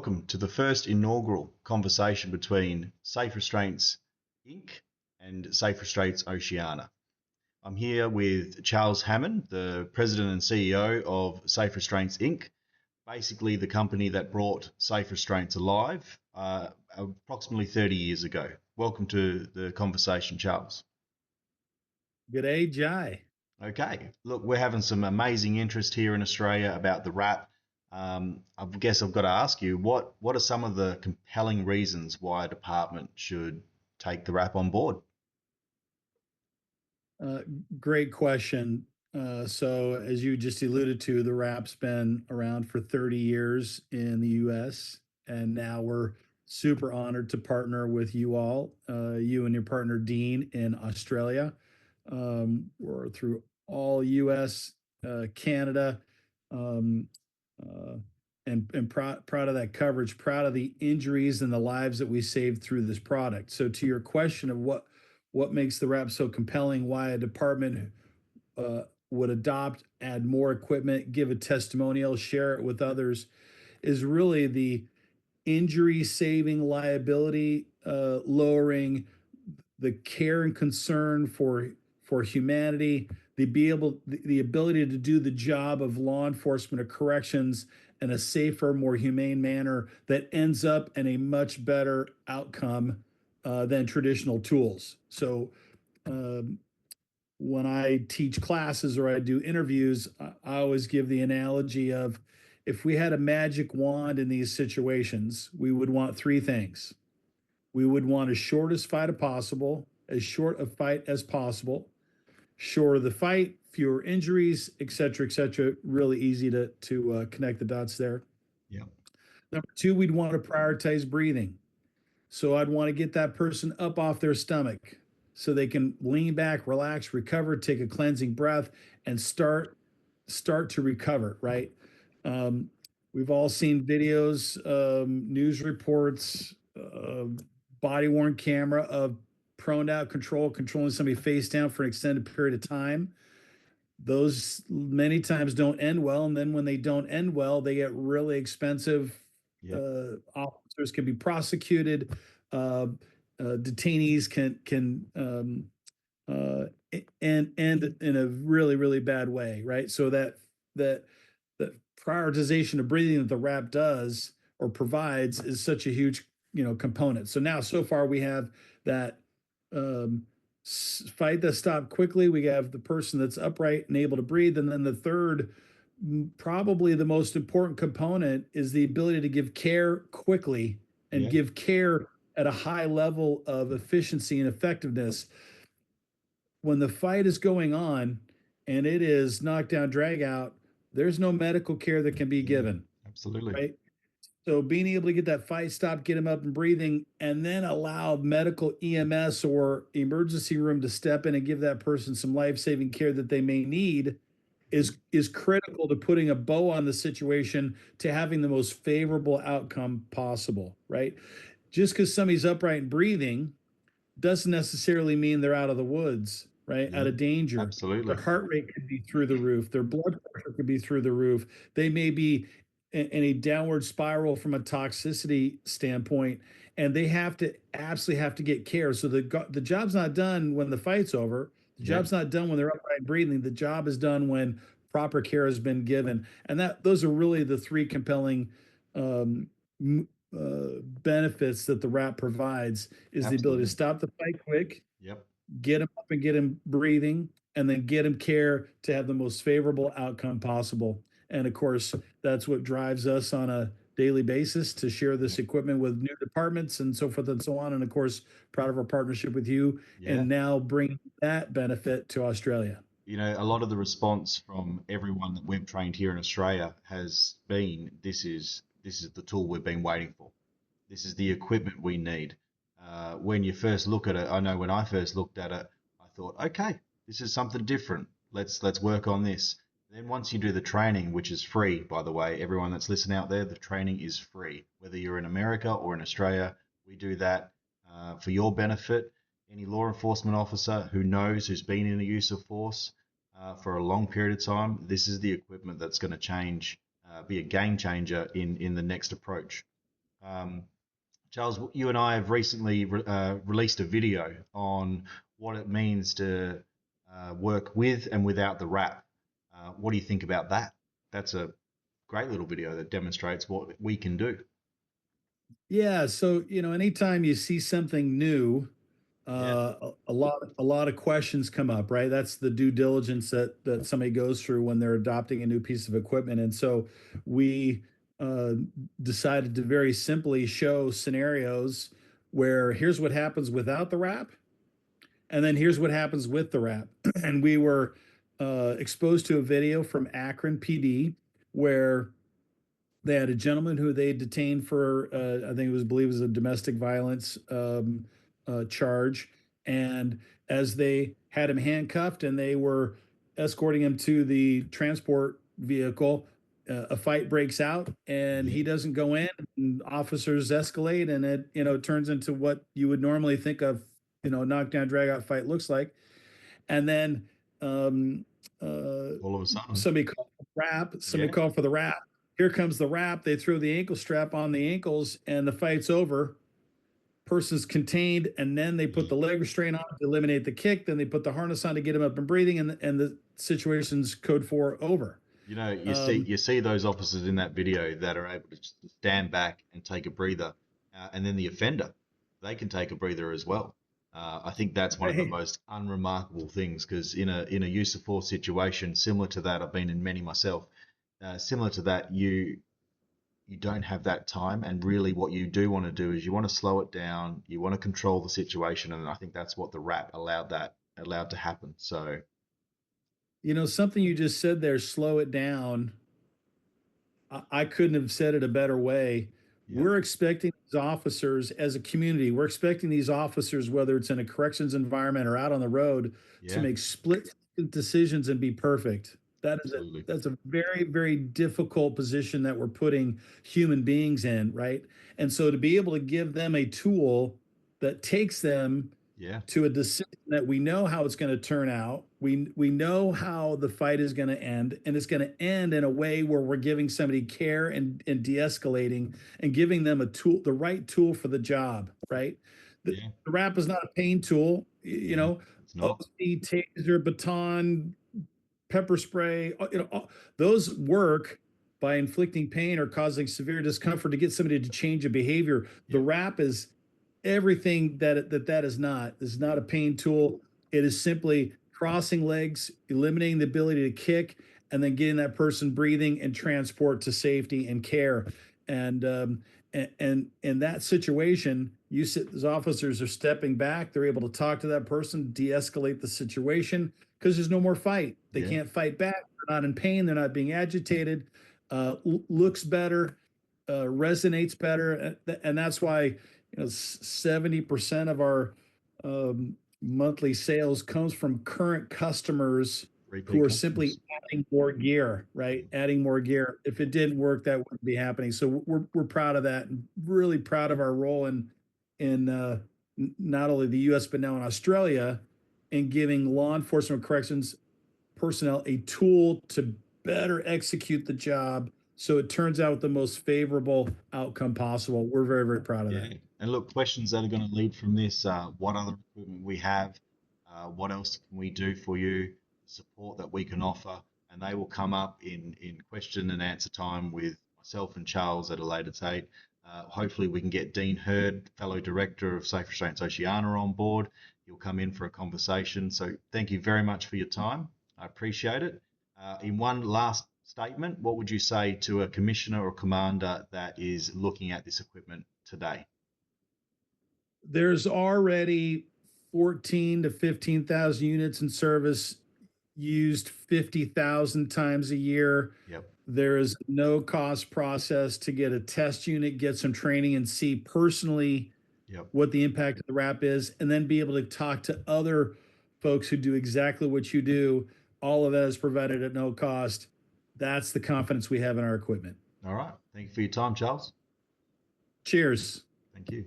welcome to the first inaugural conversation between Safe Restraints Inc. and Safe Restraints Oceania. I'm here with Charles Hammond, the President and CEO of Safe Restraints Inc., basically the company that brought Safe Restraints alive approximately 30 years ago. Welcome to the conversation, Charles. Good day, Jye. Okay, look, we're having some amazing interest here in Australia about the wrap. I guess I've got to ask you, what are some of the compelling reasons why a department should take the wrap on board? Uh, Great question. So, as you just alluded to, the wrap's been around for 30 years in the US, and now we're super honored to partner with you all, you and your partner Dean in Australia. We're through all US, Canada, um, uh, and proud of that coverage, proud of the injuries and the lives that we saved through this product. So, to your question of what makes the wrap so compelling, why a department would adopt, add more equipment, give a testimonial, share it with others, is really the injury saving liability, lowering the care and concern for humanity, the ability to do the job of law enforcement or corrections in a safer, more humane manner that ends up in a much better outcome than traditional tools. So um, when I teach classes or I do interviews, I always give the analogy of if we had a magic wand in these situations, we would want three things. We would want as short as fight possible, as short a fight as possible, shorter the fight, fewer injuries, et cetera, et cetera. Really easy to connect the dots there. Yeah. Number two, we'd want to prioritize breathing. So I'd want to get that person up off their stomach so they can lean back, relax, recover, take a cleansing breath, and start to recover. Right. Um, we've all seen videos, news reports, body worn camera of prone out controlling somebody face down for an extended period of time. Those many times don't end well, and then when they don't end well, they get really expensive. Yeah. Officers can be prosecuted. Uh, Detainees can uh, and end in a really bad way, right? So that the prioritization of breathing that the wrap does or provides is such a huge component. So now so far we have that um, fight that stop quickly. We have the person that's upright and able to breathe, and then the third, probably the most important component, is the ability to give care quickly and Yeah. give care at a high level of efficiency and effectiveness. When the fight is going on and it is knockdown drag out, there's no medical care that can be Yeah. given, Absolutely. right? So being able to get that fight stopped, get him up and breathing, and then allow medical EMS or emergency room to step in and give that person some life-saving care that they may need is critical to putting a bow on the situation to having the most favorable outcome possible, right? Just because somebody's upright and breathing doesn't necessarily mean they're out of the woods, right? Out Yeah. of danger. Their Absolutely. heart rate could be through the roof. Their blood pressure could be through the roof. They may be in a downward spiral from a toxicity standpoint, and they absolutely have to get care. So the job's not done when the fight's over. The Yeah. job's not done when they're upright and breathing. The job is done when proper care has been given, and those are really the three compelling um, benefits that the wrap provides is the ability to Absolutely. stop the fight quick, Yep. get him up and get him breathing, and then get him care to have the most favorable outcome possible. And of course, that's what drives us on a daily basis to share this equipment with new departments and so forth and so on. And of course, proud of our partnership with you Yeah. and now bring that benefit to Australia. A lot of the response from everyone that we've trained here in Australia has been, this is the tool we've been waiting for. This is the equipment we need. When you first look at it, I know when I first looked at it, I thought, okay, this is something different. Let's work on this. Then once you do the training, which is free, by the way, everyone that's listening out there, the training is free. Whether you're in America or in Australia, we do that for your benefit. Any law enforcement officer who's been in the use of force for a long period of time, this is the equipment that's going to be a game changer in the next approach. Um, Charles, you and I have recently released a video on what it means to work with and without the wrap. What do you think about that? That's a great little video that demonstrates what we can do. Yeah, so anytime you see something new, Yeah, a lot of questions come up, right? That's the due diligence that somebody goes through when they're adopting a new piece of equipment. And so we uh, decided to very simply show scenarios where here's what happens without the wrap, and then here's what happens with the wrap. And we were exposed to a video from Akron PD where they had a gentleman who they detained for I think it was believed was a domestic violence charge, and as they had him handcuffed and they were escorting him to the transport vehicle, a fight breaks out and yeah, he doesn't go in. And officers escalate, and it turns into what you would normally think of knockdown drag out fight looks like. And then um, uh, all of a sudden, somebody called for the wrap. Somebody yeah, called for the wrap. Here comes the wrap. They throw the ankle strap on the ankles, and the fight's over. Person's contained, and then they put yeah. the leg restraint on to eliminate the kick. Then they put the harness on to get him up and breathing, and the situation's code four over. You know, Um, you see those officers in that video that are able to just stand back and take a breather, and then the offender, they can take a breather as well. I think that's one of the hey, most unremarkable things because in a use of force situation similar to that, I've been in many myself. Similar to that, you don't have that time, and really, what you do want to do is you want to slow it down. You want to control the situation, and I think that's what the rap allowed to happen. So something you just said there, slow it down. I couldn't have said it a better way. yeah, We're expecting these officers as a community, we're expecting these officers, whether it's in a corrections environment or out on the road, to yeah, make split decisions and be perfect. absolutely, That's a very, very difficult position that we're putting human beings in, right? And so to be able to give them a tool that takes them yeah, to a decision that we know how it's going to turn out. We know how the fight is going to end, and it's going to end in a way where we're giving somebody care and de-escalating and giving them a tool, the right tool for the job, right? yeah, The wrap is not a pain tool, yeah. It's not. OC, taser, baton, pepper spray, those work by inflicting pain or causing severe discomfort to get somebody to change a behavior. The Yep. wrap is everything that is not. This is not a pain tool. It is simply crossing legs, eliminating the ability to kick, and then getting that person breathing and transport to safety and care. And and in that situation, you sit as officers are stepping back. They're able to talk to that person, de-escalate the situation because there's no more fight. They Yeah. can't fight back. They're not in pain. They're not being agitated. Looks better, resonates better, and that's why 70% of our monthly sales comes from current customers who Repeat are simply customers. adding more gear, Yeah. right? Adding more gear. If it didn't work, that wouldn't be happening. So we're proud of that, and really proud of our role in not only the U.S. but now in Australia, in giving law enforcement corrections personnel a tool to better execute the job so it turns out the most favorable outcome possible. We're very, very proud of Yeah. that. And look, questions that are going to lead from this, what other equipment we have, what else can we do for you, support that we can offer, and they will come up in question and answer time with myself and Charles at a later date. Hopefully, we can get Dean Hurd, fellow director of Safe Restraints Oceania, on board. He'll come in for a conversation. So, thank you very much for your time. I appreciate it. In one last statement, what would you say to a commissioner or commander that is looking at this equipment today? There's already 14 to 15,000 units in service, used 50,000 times a year. Yep, There is no cost process to get a test unit, get some training, and see personally yep, what the impact of the wrap is, and then be able to talk to other folks who do exactly what you do. All of that is provided at no cost. That's the confidence we have in our equipment. all right. Thank you for your time, Charles. Cheers. Thank you.